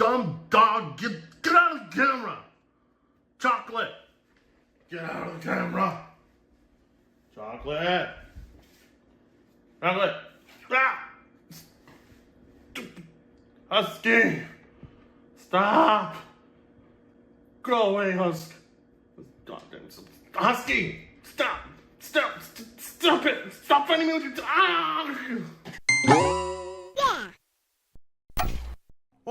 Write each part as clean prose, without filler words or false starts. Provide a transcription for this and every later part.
dumb dog, get out of the camera. Chocolate, get out of the camera. Chocolate. Chocolate. Ah! Husky. Stop. Go away, Husky. Goddamn Husky. Stop. Stop it. Stop fighting me with your... Ah!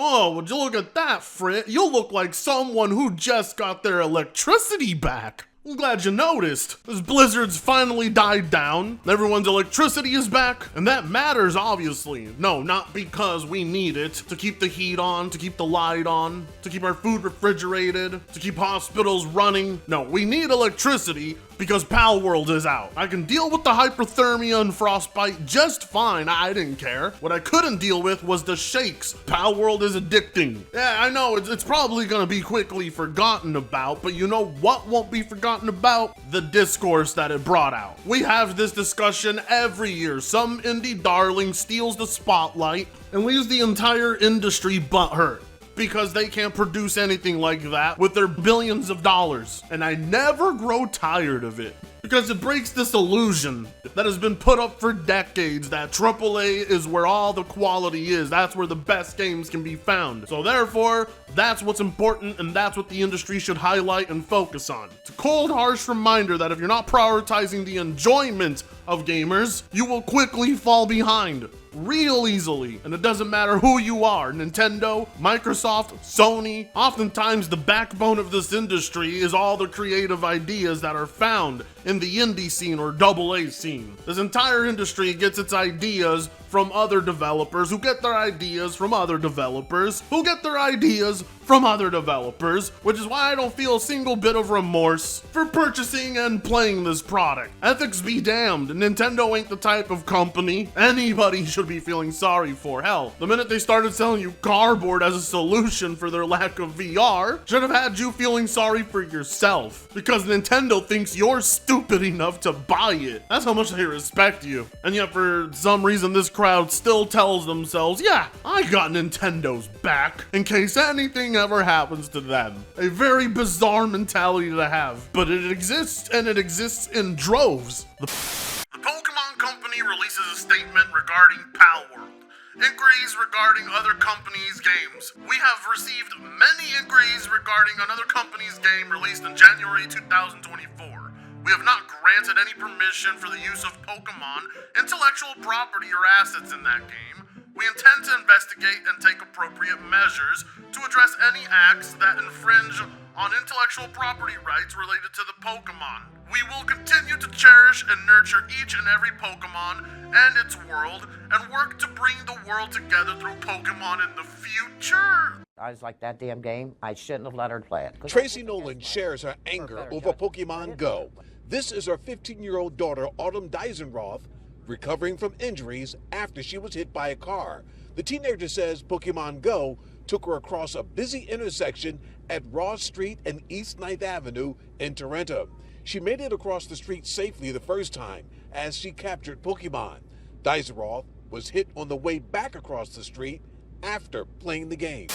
Oh, would you look at that, Frit? You look like someone who just got their electricity back. I'm glad you noticed. This blizzard's finally died down. Everyone's electricity is back, and that matters, obviously. No, not because we need it to keep the heat on, to keep the light on, to keep our food refrigerated, to keep hospitals running. No, we need electricity because Palworld is out. I can deal with the hyperthermia and frostbite just fine. I didn't care. What I couldn't deal with was the shakes. Palworld is addicting. Yeah, I know, it's probably gonna be quickly forgotten about, but you know what won't be forgotten about? The discourse that it brought out. We have this discussion every year. Some indie darling steals the spotlight and leaves the entire industry butthurt, because they can't produce anything like that with their billions of dollars. And I never grow tired of it, because it breaks this illusion that has been put up for decades that AAA is where all the quality is. That's where the best games can be found. So therefore, that's what's important, and that's what the industry should highlight and focus on. It's a cold, harsh reminder that if you're not prioritizing the enjoyment of gamers, you will quickly fall behind. Real easily. And it doesn't matter who you are, Nintendo, Microsoft, Sony. Oftentimes the backbone of this industry is all the creative ideas that are found in the indie scene or AA scene. This entire industry gets its ideas from other developers who get their ideas from other developers who get their ideas from other developers, which is why I don't feel a single bit of remorse for purchasing and playing this product. Ethics be damned, Nintendo ain't the type of company anybody should be feeling sorry for. Hell, the minute they started selling you cardboard as a solution for their lack of VR, should have had you feeling sorry for yourself, because Nintendo thinks you're stupid enough to buy it. That's how much they respect you. And yet for some reason this crowd still tells themselves, yeah, I got Nintendo's back in case anything ever happens to them. A very bizarre mentality to have, but it exists, and it exists in droves. The Pokemon Company releases a statement regarding Palworld. Inquiries regarding other companies' games. We have received many inquiries regarding another company's game released in January 2024. We have not granted any permission for the use of Pokemon, intellectual property, or assets in that game. We intend to investigate and take appropriate measures to address any acts that infringe on intellectual property rights related to the Pokemon. We will continue to cherish and nurture each and every Pokemon and its world, and work to bring the world together through Pokemon in the future. I was like, that damn game, I shouldn't have let her play it. Tracy Nolan shares her anger over Pokemon Go. This is her 15-year-old daughter, Autumn Deisenroth, recovering from injuries after she was hit by a car. The teenager says Pokemon Go took her across a busy intersection at Ross Street and East 9th Avenue in Toronto. She made it across the street safely the first time as she captured Pokemon. Deisenroth was hit on the way back across the street after playing the game.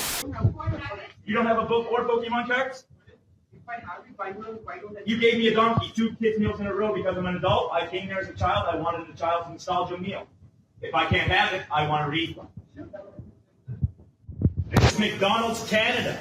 You don't have a book or Pokemon cards? You gave me a donkey 2 kids' meals in a row because I'm an adult. I came here as a child. I wanted a child's nostalgia meal. If I can't have it, I want a refund. It's McDonald's Canada.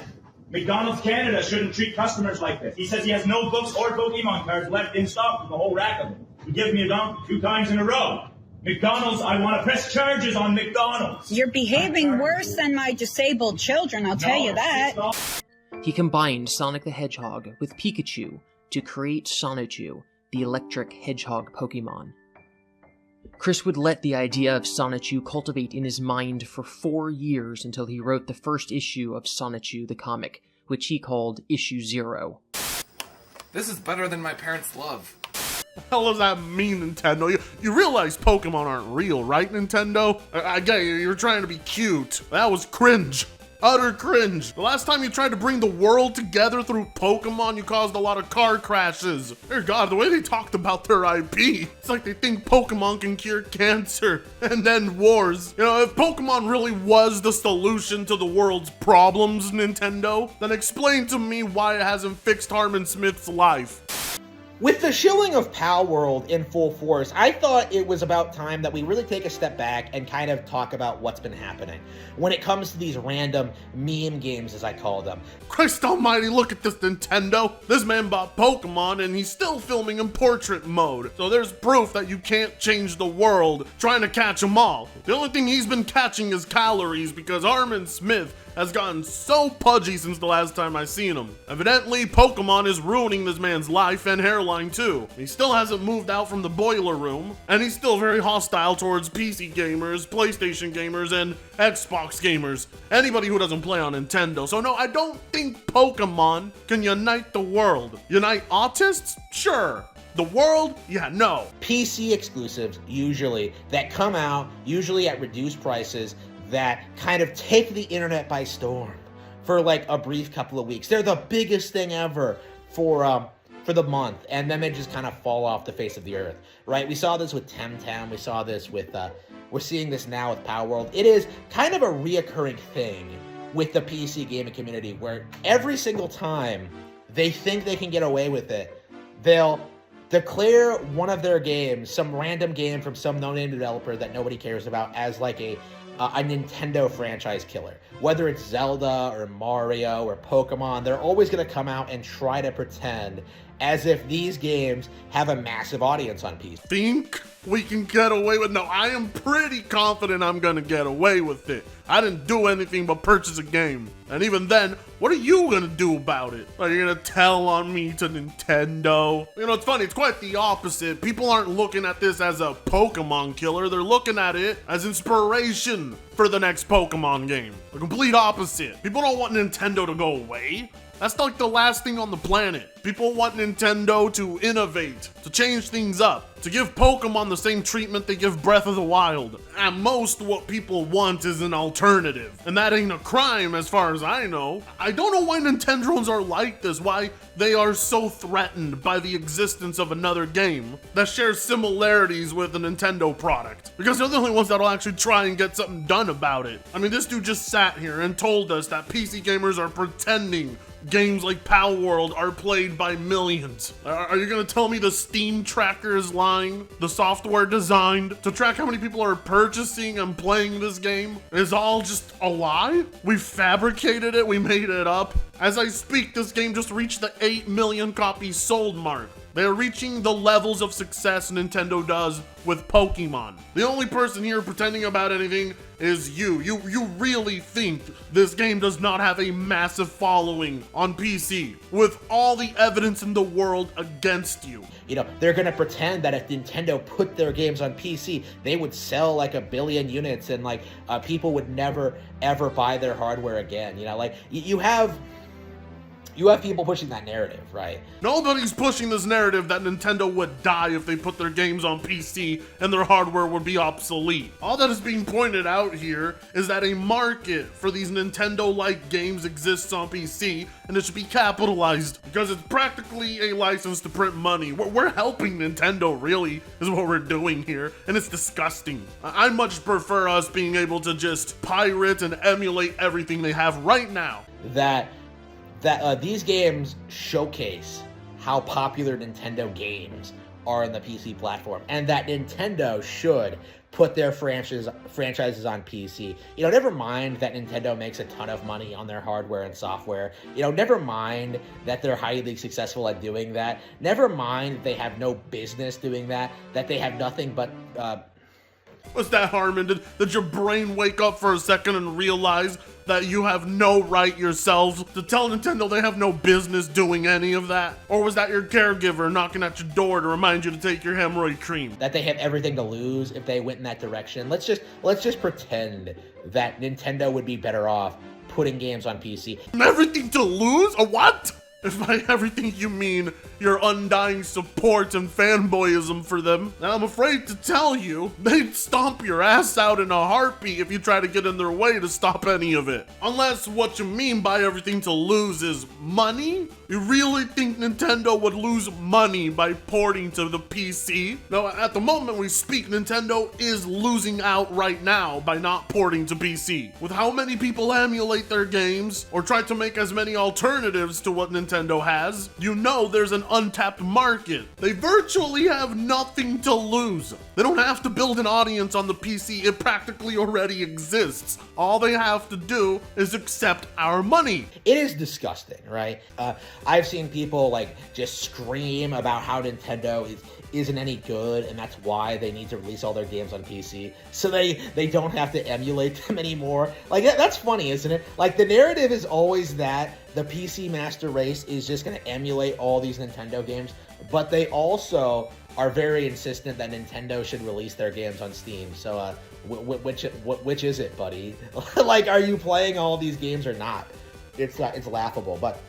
McDonald's Canada shouldn't treat customers like this. He says he has no books or Pokemon cards left in stock with the whole rack of them. He gives me a donkey 2 times in a row. McDonald's, I want to press charges on McDonald's. You're behaving worse than my disabled children, I'll tell you that. He combined Sonic the Hedgehog with Pikachu to create Sonichu, the electric hedgehog Pokemon. Chris would let the idea of Sonichu cultivate in his mind for 4 years until he wrote the first issue of Sonichu the comic, which he called Issue 0. This is better than my parents' love. The hell does that mean, Nintendo? You realize Pokemon aren't real, right, Nintendo? I get you, you're trying to be cute. That was cringe. Utter cringe. The last time you tried to bring the world together through Pokemon, you caused a lot of car crashes. Dear God, the way they talked about their IP, it's like they think Pokemon can cure cancer and end wars. You know, if Pokemon really was the solution to the world's problems, Nintendo, then explain to me why it hasn't fixed Harmon Smith's life. With the shilling of Palworld in full force, I thought it was about time that we really take a step back and kind of talk about what's been happening when it comes to these random meme games, as I call them. Christ almighty, look at this Nintendo. This man bought Pokemon and he's still filming in portrait mode. So there's proof that you can't change the world trying to catch them all. The only thing he's been catching is calories because Harmon Smith has gotten so pudgy since the last time I seen him. Evidently, Pokemon is ruining this man's life and hairline too. He still hasn't moved out from the boiler room, and he's still very hostile towards PC gamers, PlayStation gamers, and Xbox gamers. Anybody who doesn't play on Nintendo. So no, I don't think Pokemon can unite the world. Unite autists? Sure. The world? Yeah, no. PC exclusives, usually, that come out, usually at reduced prices, that kind of take the internet by storm for like a brief couple of weeks. They're the biggest thing ever for the month, and then they just kind of fall off the face of the earth, right? We saw this with Temtem, we saw this with, we're seeing this now with Palworld. It is kind of a reoccurring thing with the PC gaming community where every single time they think they can get away with it, they'll declare one of their games, some random game from some no-name developer that nobody cares about, as like a Nintendo franchise killer. Whether it's Zelda or Mario or Pokemon, they're always going to come out and try to pretend as if these games have a massive audience on PC. Think we can get away with? No, I am pretty confident I'm gonna get away with it. I didn't do anything but purchase a game. And even then, what are you gonna do about it? Are you gonna tell on me to Nintendo? You know, it's funny, it's quite the opposite. People aren't looking at this as a Pokemon killer, they're looking at it as inspiration for the next Pokemon game. The complete opposite. People don't want Nintendo to go away. That's like the last thing on the planet. People want Nintendo to innovate, to change things up, to give Pokemon the same treatment they give Breath of the Wild. At most, what people want is an alternative. And that ain't a crime as far as I know. I don't know why Nintendros are like this, why they are so threatened by the existence of another game that shares similarities with a Nintendo product. Because they're the only ones that'll actually try and get something done about it. I mean, this dude just sat here and told us that PC gamers are pretending games like Palworld are played by millions. Are you gonna tell me the Steam tracker is lying? The software designed to track how many people are purchasing and playing this game is all just a lie? We fabricated it, we made it up. As I speak, this game just reached the 8 million copies sold mark. They're reaching the levels of success Nintendo does with Pokemon. The only person here pretending about anything is you. You really think this game does not have a massive following on PC with all the evidence in the world against you. You know, they're going to pretend that if Nintendo put their games on PC, they would sell like 1 billion units and like people would never ever buy their hardware again. You know, like you have people pushing that narrative, right? Nobody's pushing this narrative that Nintendo would die if they put their games on PC and their hardware would be obsolete. All that is being pointed out here is that a market for these Nintendo-like games exists on PC and it should be capitalized because it's practically a license to print money. We're helping Nintendo, really, is what we're doing here, and it's disgusting. I much prefer us being able to just pirate and emulate everything they have right now. That these games showcase how popular Nintendo games are on the PC platform, and that Nintendo should put their franchises on PC. You know, never mind that Nintendo makes a ton of money on their hardware and software. You know, never mind that they're highly successful at doing that. Never mind that they have no business doing that, that they have nothing but What's that, Harmon? Did your brain wake up for a second and realize that you have no right yourselves to tell Nintendo they have no business doing any of that? Or was that your caregiver knocking at your door to remind you to take your hemorrhoid cream? That they have everything to lose if they went in that direction. Let's just pretend that Nintendo would be better off putting games on PC. Everything to lose? A what? If by everything you mean your undying support and fanboyism for them, then I'm afraid to tell you, they'd stomp your ass out in a heartbeat if you try to get in their way to stop any of it. Unless what you mean by everything to lose is money? You really think Nintendo would lose money by porting to the PC? No, at the moment we speak, Nintendo is losing out right now by not porting to PC. With how many people emulate their games or try to make as many alternatives to what Nintendo has, you know there's an untapped market. They virtually have nothing to lose. They don't have to build an audience on the PC, it practically already exists. All they have to do is accept our money. It is disgusting, right? I've seen people like just scream about how Nintendo isn't any good, and that's why they need to release all their games on PC, so they don't have to emulate them anymore. Like, that's funny, isn't it? Like, the narrative is always that the PC master race is just going to emulate all these Nintendo games, but they also are very insistent that Nintendo should release their games on Steam. So, which is it, buddy? Like, are you playing all these games or not? It's laughable, but...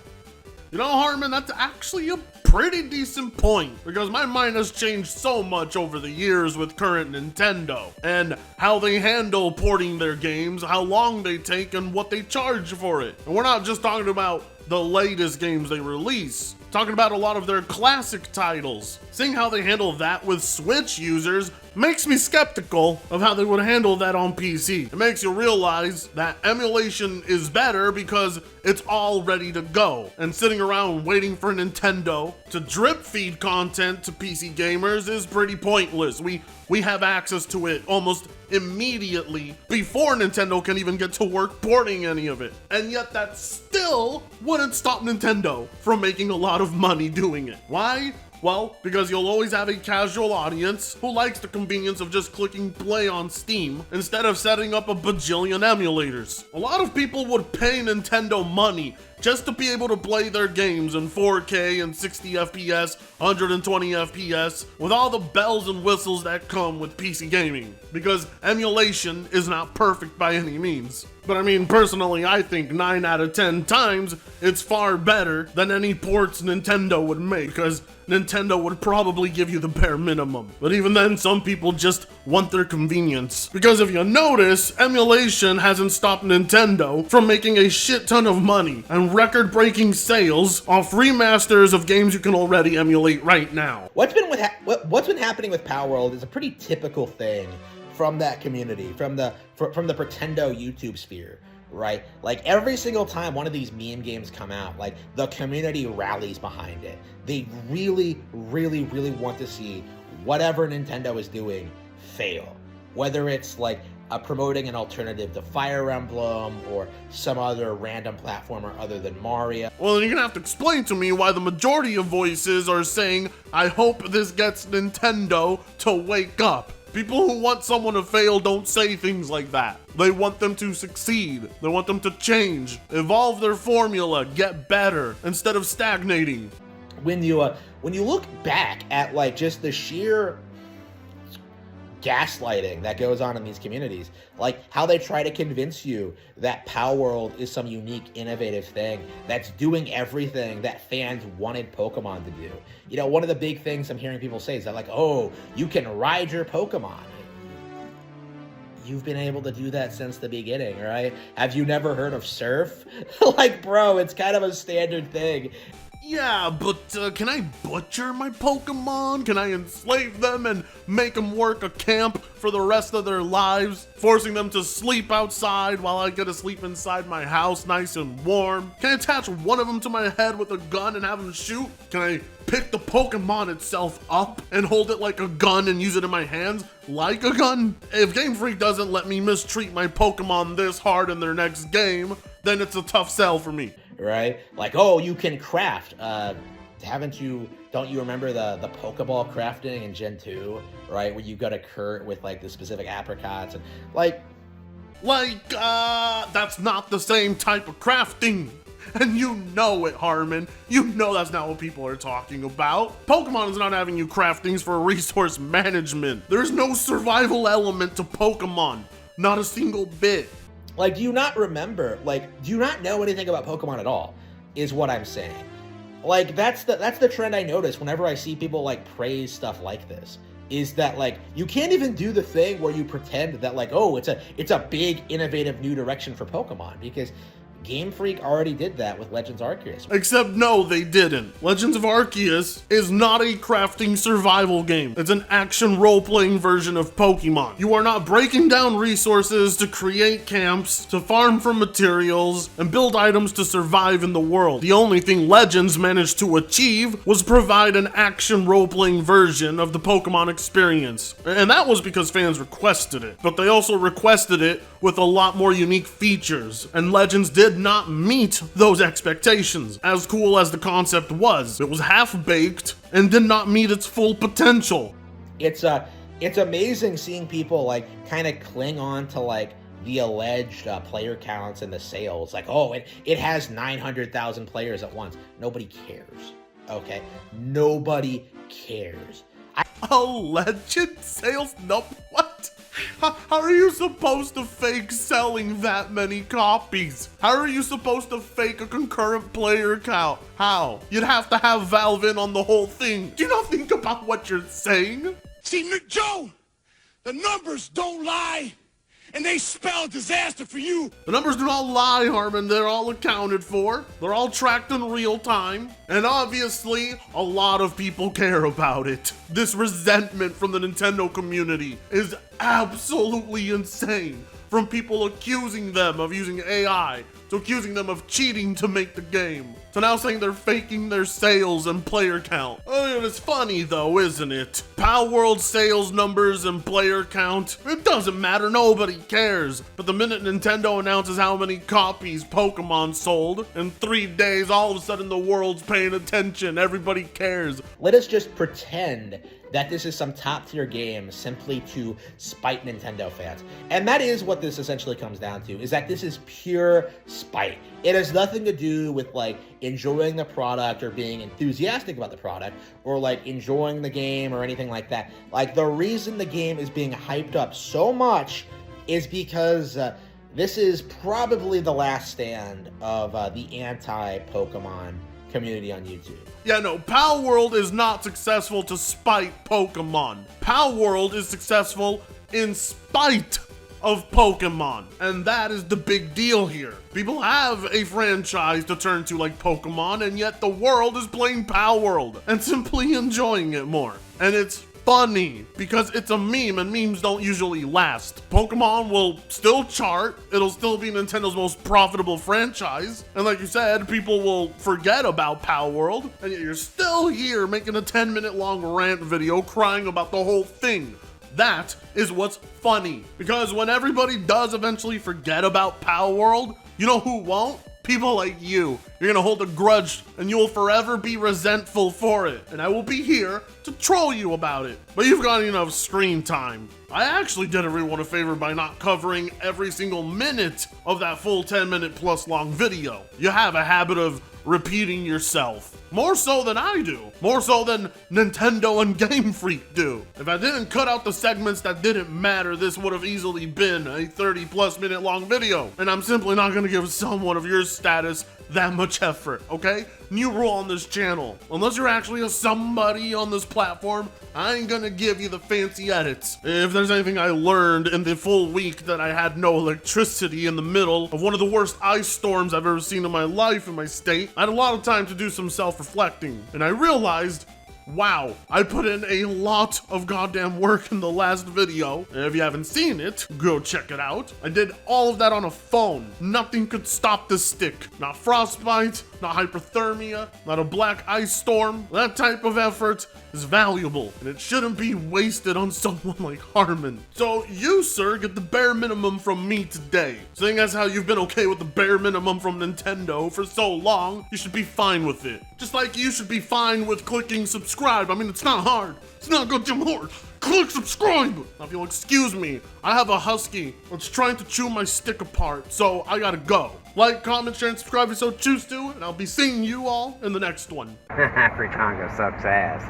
You know, Harmon, that's actually a pretty decent point, because my mind has changed so much over the years with current Nintendo, and how they handle porting their games, how long they take, and what they charge for it. And we're not just talking about the latest games they release, talking about a lot of their classic titles. Seeing how they handle that with Switch users makes me skeptical of how they would handle that on PC. It makes you realize that emulation is better because it's all ready to go, and sitting around waiting for Nintendo to drip feed content to PC gamers is pretty pointless. We have access to it almost immediately before Nintendo can even get to work porting any of it. And yet that still wouldn't stop Nintendo from making a lot of money doing it. Why? Well, because you'll always have a casual audience who likes the convenience of just clicking play on Steam instead of setting up a bajillion emulators. A lot of people would pay Nintendo money just to be able to play their games in 4K and 60 FPS, 120 FPS, with all the bells and whistles that come with PC gaming, because emulation is not perfect by any means. But I mean, personally, I think 9 out of 10 times it's far better than any ports Nintendo would make, because Nintendo would probably give you the bare minimum. But even then, some people just want their convenience. Because if you notice, emulation hasn't stopped Nintendo from making a shit ton of money and record-breaking sales off remasters of games you can already emulate right now. What's been happening with Palworld is a pretty typical thing from that community, from the Pretendo YouTube sphere, right? Like, every single time one of these meme games come out, like, the community rallies behind it. They really, really, really want to see whatever Nintendo is doing fail. Whether it's like promoting an alternative to Fire Emblem or some other random platformer other than Mario. Well, then you're gonna have to explain to me why the majority of voices are saying, I hope this gets Nintendo to wake up. People who want someone to fail don't say things like that. They want them to succeed. They want them to change, evolve their formula, get better, instead of stagnating. When you look back at like just the sheer gaslighting that goes on in these communities, like how they try to convince you that Palworld is some unique, innovative thing that's doing everything that fans wanted Pokemon to do. You know, one of the big things I'm hearing people say is that, like, oh, you can ride your Pokemon. You've been able to do that since the beginning, right? Have you never heard of Surf? Like, bro, it's kind of a standard thing. Yeah, but can I butcher my Pokemon? Can I enslave them and make them work a camp for the rest of their lives, forcing them to sleep outside while I get to sleep inside my house nice and warm? Can I attach one of them to my head with a gun and have them shoot? Can I pick the Pokemon itself up and hold it like a gun and use it in my hands like a gun? If Game Freak doesn't let me mistreat my Pokemon this hard in their next game, then it's a tough sell for me. Right? Like, oh, you can craft. Don't you remember the Pokeball crafting in Gen 2, right? Where you got a Kurt with like the specific apricots and that's not the same type of crafting. And you know it, Harmon. You know that's not what people are talking about. Pokemon is not having you craft things for resource management. There's no survival element to Pokemon. Not a single bit. Like, do you not remember, like, do you not know anything about Pokemon at all, is what I'm saying. Like, that's the trend I notice whenever I see people, like, praise stuff like this. Is that, like, you can't even do the thing where you pretend that, like, oh, it's a big, innovative new direction for Pokemon, because Game Freak already did that with Legends Arceus. Except no, they didn't. Legends of Arceus is not a crafting survival game. It's an action role-playing version of Pokemon. You are not breaking down resources to create camps, to farm for materials, and build items to survive in the world. The only thing Legends managed to achieve was provide an action role-playing version of the Pokemon experience. And that was because fans requested it. But they also requested it with a lot more unique features. And Legends did not meet those expectations. As cool as the concept was, it was half-baked and did not meet its full potential. It's amazing seeing people, like, kind of cling on to, like, the alleged player counts and the sales. Like, oh, it has 900,000 players at once. Nobody cares, okay? Nobody cares. Alleged sales? No, what? How are you supposed to fake selling that many copies? How are you supposed to fake a concurrent player count? How? You'd have to have Valve in on the whole thing. Do you not think about what you're saying? See, Joe, the numbers don't lie, and they spell disaster for you. The numbers do not lie, Harmon. They're all accounted for. They're all tracked in real time. And obviously, a lot of people care about it. This resentment from the Nintendo community is absolutely insane. From people accusing them of using AI, to accusing them of cheating to make the game, to now saying they're faking their sales and player count. I mean, it's funny though, isn't it? Palworld sales numbers and player count, it doesn't matter, nobody cares. But the minute Nintendo announces how many copies Pokemon sold, in 3 days, all of a sudden the world's paying attention, everybody cares. Let us just pretend that this is some top-tier game simply to spite Nintendo fans. And that is what this essentially comes down to, is that this is pure spite. It has nothing to do with, like, enjoying the product or being enthusiastic about the product or, like, enjoying the game or anything like that. Like, the reason the game is being hyped up so much is because this is probably the last stand of the anti-Pokemon community on YouTube. Yeah, no, Palworld is not successful to spite Pokemon. Palworld is successful in spite of Pokemon. And that is the big deal here. People have a franchise to turn to like Pokemon, and yet the world is playing Palworld and simply enjoying it more. And it's funny because it's a meme, and memes don't usually last. Pokemon will still chart, it'll still be Nintendo's most profitable franchise, and like you said, people will forget about Palworld, and yet you're still here making a 10-minute long rant video crying about the whole thing. That is what's funny, because when everybody does eventually forget about Palworld, you know who won't? People like you. You're gonna hold a grudge and you will forever be resentful for it. And I will be here to troll you about it. But you've got enough screen time. I actually did everyone a favor by not covering every single minute of that full 10-minute plus long video. You have a habit of repeating yourself. More so than I do. More so than Nintendo and Game Freak do. If I didn't cut out the segments that didn't matter, this would have easily been a 30+ minute long video. And I'm simply not gonna give someone of your status that much effort, okay? New rule on this channel. Unless you're actually a somebody on this platform, I ain't gonna give you the fancy edits. If there's anything I learned in the full week that I had no electricity in the middle of one of the worst ice storms I've ever seen in my life in my state, I had a lot of time to do some self-reflecting, and I realized, wow, I put in a lot of goddamn work in the last video. And if you haven't seen it, go check it out. I did all of that on a phone. Nothing could stop the stick. Not frostbite, not hyperthermia, not a black ice storm. That type of effort is valuable, and it shouldn't be wasted on someone like Harmon. So you, sir, get the bare minimum from me today. Seeing as how you've been okay with the bare minimum from Nintendo for so long, you should be fine with it. Just like you should be fine with clicking subscribe. I mean, it's not hard. It's not goddamn hard. Click subscribe! Now, if you'll excuse me, I have a husky that's trying to chew my stick apart, so I gotta go. Like, comment, share, and subscribe if you so choose to, and I'll be seeing you all in the next one. Free Congo sucks ass.